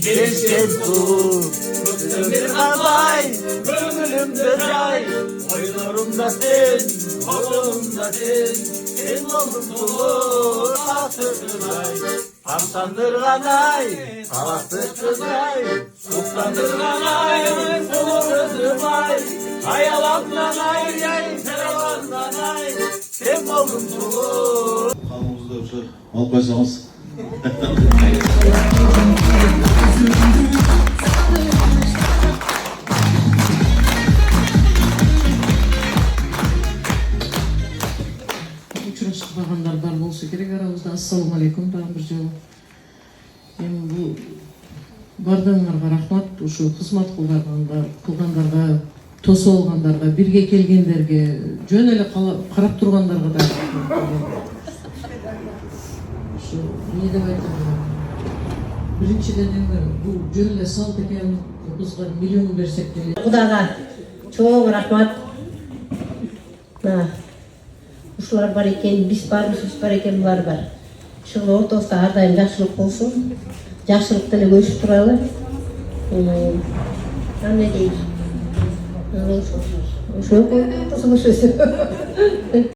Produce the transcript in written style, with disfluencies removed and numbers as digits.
Gençken dur, bir albay, ömrümde cay. Oylarımda sen, kolumda sen, sen oldun olur, hasırgınay. Tamsandırganay, havasırgınay, suktandırganay, olur özümay. Hayalandanay, seralandanay, sen oldun olur. Kanımızda yoksa alıp koysanız. Учурашып калгандар бар болсо керек арабызда. Ассалому алейкум дагы бир жолу. Эми бул бардыгыңарга рахмат. Ушу кызмат кылгандарга, тосуп алгандарга, бирге келгендерге, жөн эле карап тургандарга да. Ушу эмне деп айтам? Биринчиден эми бул жөн эле салт экен. Бизге миллион берсек деле. Кудайга чоң рахмат. Ушулар бар экен, биз барбыз бар экен, булар бар. Ушул ортосунда ар дайым жакшылык болсун. Жакшылык деле көчүп туралы. Эмне дейт? Ошо